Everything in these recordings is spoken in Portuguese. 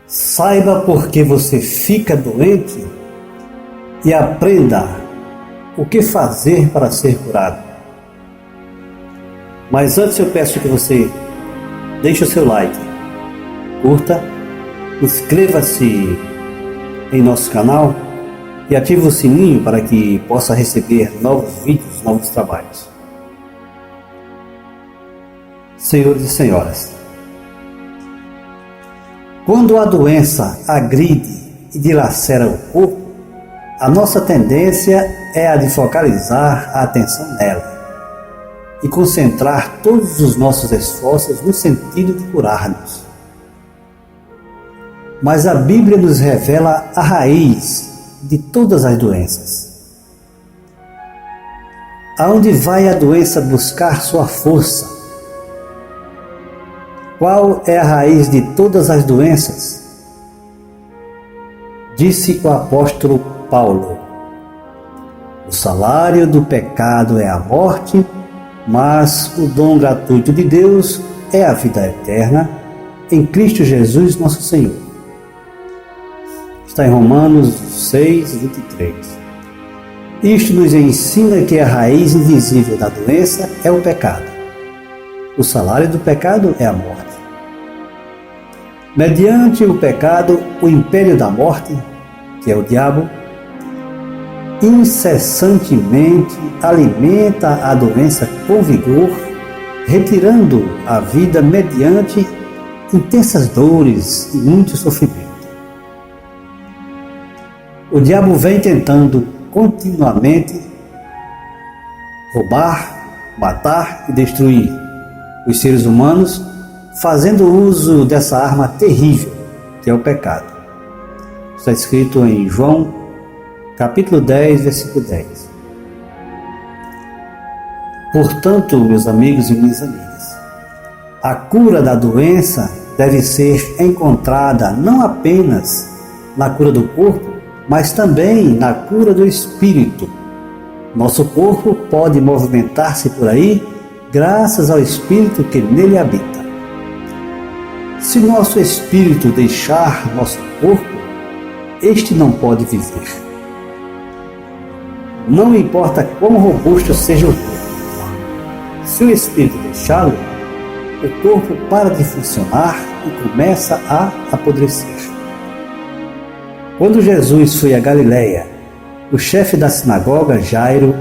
Saiba por que você fica doente e aprenda o que fazer para ser curado. Mas antes eu peço que você deixe o seu like, curta, inscreva-se em nosso canal e ative o sininho para que possa receber novos vídeos, novos trabalhos. Senhores e senhoras, quando a doença agride e dilacera o corpo, a nossa tendência é a de focalizar a atenção nela e concentrar todos os nossos esforços no sentido de curar-nos. Mas a Bíblia nos revela a raiz de todas as doenças. Aonde vai a doença buscar sua força? Qual é a raiz de todas as doenças? Disse o apóstolo Paulo: o salário do pecado é a morte, mas o dom gratuito de Deus é a vida eterna em Cristo Jesus nosso Senhor. Está em Romanos 6:23. Isto nos ensina que a raiz invisível da doença é o pecado. O salário do pecado é a morte. Mediante o pecado, o império da morte, que é o diabo, incessantemente alimenta a doença com vigor, retirando a vida mediante intensas dores e muito sofrimento. O diabo vem tentando continuamente roubar, matar e destruir os seres humanos, fazendo uso dessa arma terrível, que é o pecado. Está escrito em João, capítulo 10, versículo 10. Portanto, meus amigos e minhas amigas, a cura da doença deve ser encontrada não apenas na cura do corpo, mas também na cura do espírito. Nosso corpo pode movimentar-se por aí graças ao espírito que nele habita. Se nosso espírito deixar nosso corpo, este não pode viver. Não importa quão robusto seja o corpo. Se o espírito deixá-lo, o corpo para de funcionar e começa a apodrecer. Quando Jesus foi a Galiléia, o chefe da sinagoga, Jairo,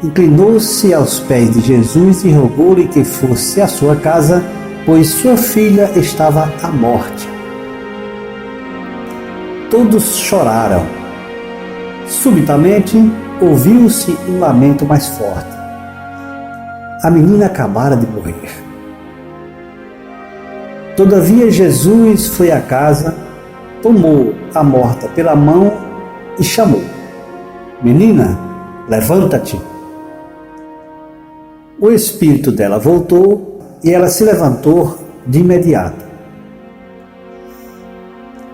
inclinou-se aos pés de Jesus e rogou-lhe que fosse à sua casa, pois sua filha estava à morte. Todos choraram. Subitamente, ouviu-se um lamento mais forte. A menina acabara de morrer. Todavia, Jesus foi à casa, tomou a morta pela mão e chamou: menina, levanta-te. O espírito dela voltou e ela se levantou de imediato.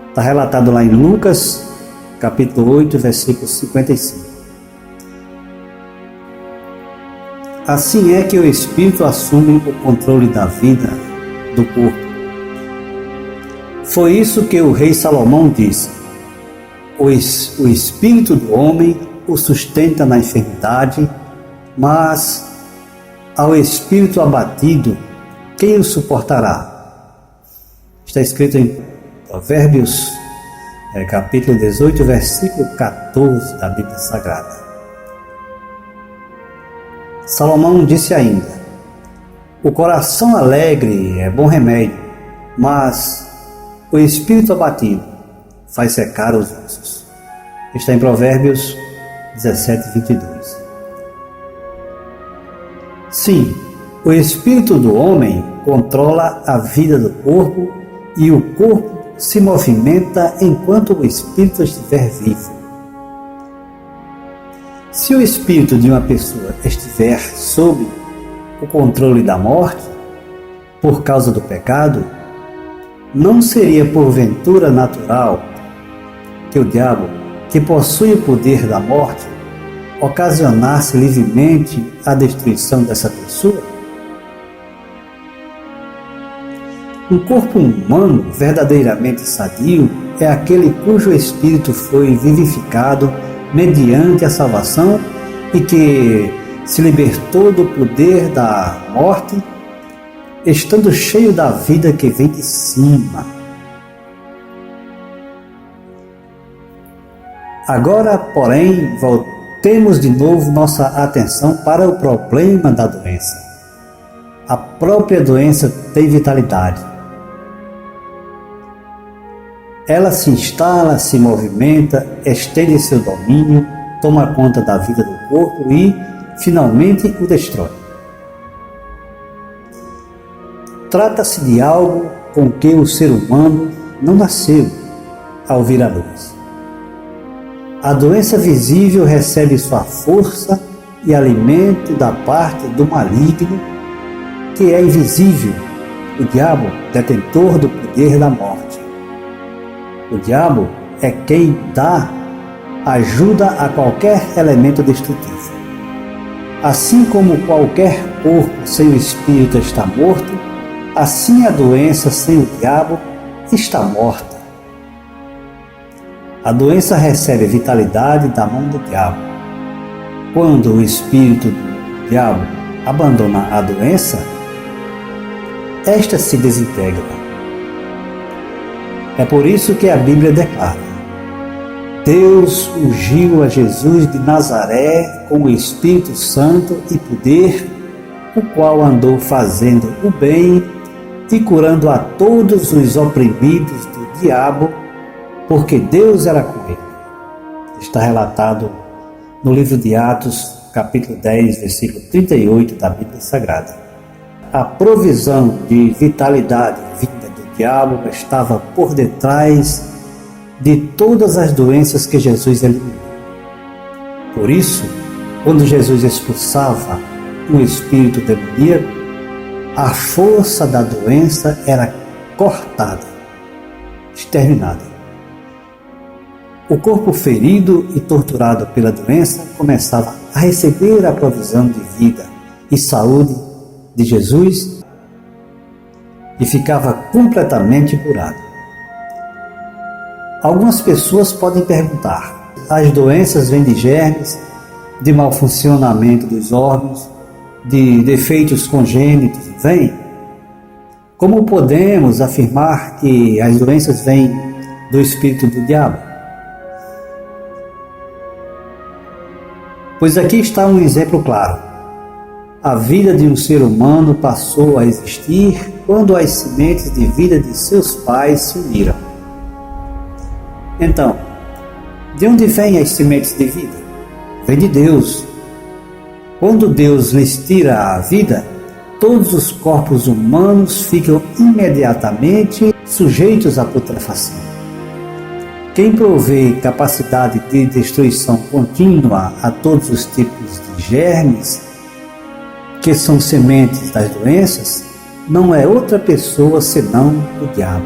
Está relatado lá em Lucas, capítulo 8, versículo 55. Assim é que o espírito assume o controle da vida do corpo. Foi isso que o rei Salomão disse: o espírito do homem o sustenta na enfermidade, mas ao espírito abatido, quem o suportará? Está escrito em Provérbios, capítulo 18, versículo 14 da Bíblia Sagrada. Salomão disse ainda: o coração alegre é bom remédio, mas o espírito abatido faz secar os ossos. Está em Provérbios 17, 22. Sim, o espírito do homem controla a vida do corpo e o corpo se movimenta enquanto o espírito estiver vivo. Se o espírito de uma pessoa estiver sob o controle da morte, por causa do pecado, não seria porventura natural que o diabo, que possui o poder da morte, ocasionasse livremente a destruição dessa pessoa? Um corpo humano verdadeiramente sadio é aquele cujo espírito foi vivificado mediante a salvação e que se libertou do poder da morte, estando cheio da vida que vem de cima. Agora, porém, voltemos de novo nossa atenção para o problema da doença. A própria doença tem vitalidade. Ela se instala, se movimenta, estende seu domínio, toma conta da vida do corpo e, finalmente, o destrói. Trata-se de algo com que o ser humano não nasceu ao vir à luz. A doença visível recebe sua força e alimento da parte do maligno, que é invisível, o diabo, detentor do poder da morte. O diabo é quem dá ajuda a qualquer elemento destrutivo. Assim como qualquer corpo sem o espírito está morto, assim a doença sem o diabo está morta. A doença recebe vitalidade da mão do diabo. Quando o espírito do diabo abandona a doença, esta se desintegra. É por isso que a Bíblia declara: Deus ungiu a Jesus de Nazaré com o Espírito Santo e poder, o qual andou fazendo o bem e curando a todos os oprimidos do diabo, porque Deus era com ele. Está relatado no livro de Atos, capítulo 10, versículo 38 da Bíblia Sagrada. A provisão de vitalidade vinda do diabo estava por detrás de todas as doenças que Jesus eliminou. Por isso, quando Jesus expulsava um espírito demoníaco, a força da doença era cortada, exterminada. O corpo ferido e torturado pela doença começava a receber a provisão de vida e saúde de Jesus e ficava completamente curado. Algumas pessoas podem perguntar: as doenças vêm de germes, de mau funcionamento dos órgãos, de defeitos congênitos? Vêm? Como podemos afirmar que as doenças vêm do espírito do diabo? Pois aqui está um exemplo claro. A vida de um ser humano passou a existir quando as sementes de vida de seus pais se uniram. Então, de onde vêm as sementes de vida? Vem de Deus. Quando Deus lhes tira a vida, todos os corpos humanos ficam imediatamente sujeitos à putrefação. Quem provê capacidade de destruição contínua a todos os tipos de germes, que são sementes das doenças, não é outra pessoa senão o diabo.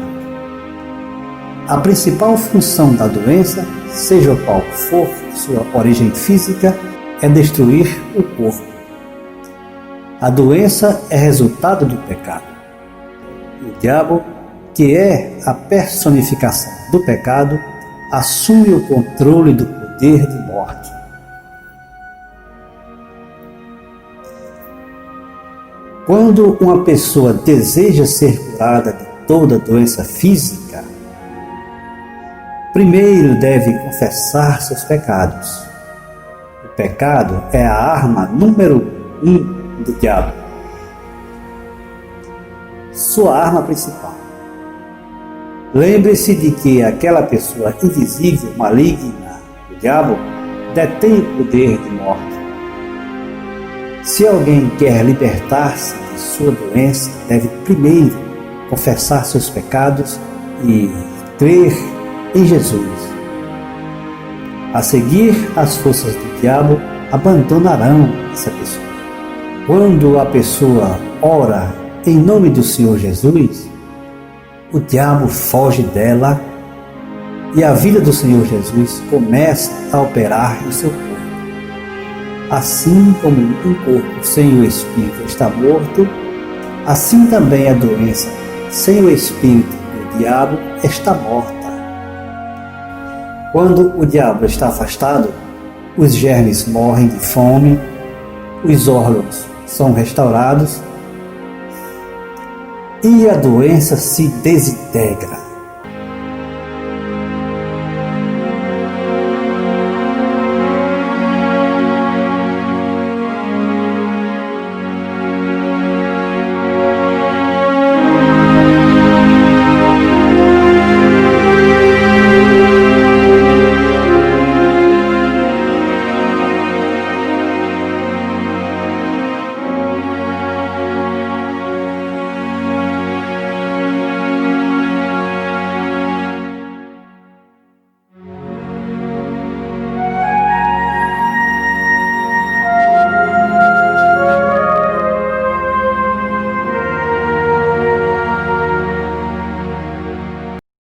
A principal função da doença, seja qual for sua origem física, é destruir o corpo. A doença é resultado do pecado. O diabo, que é a personificação do pecado, assume o controle do poder de morte. Quando uma pessoa deseja ser curada de toda doença física, primeiro deve confessar seus pecados. O pecado é a arma número 1 do diabo. Sua arma principal. Lembre-se de que aquela pessoa invisível, maligna, o diabo, detém o poder de morte. Se alguém quer libertar-se de sua doença, deve primeiro confessar seus pecados e crer em Jesus. A seguir, as forças do diabo abandonarão essa pessoa. Quando a pessoa ora em nome do Senhor Jesus, o diabo foge dela e a vida do Senhor Jesus começa a operar em seu corpo. Assim como um corpo sem o Espírito está morto, assim também a doença sem o espírito do diabo, está morta. Quando o diabo está afastado, os germes morrem de fome, os órgãos são restaurados e a doença se desintegra.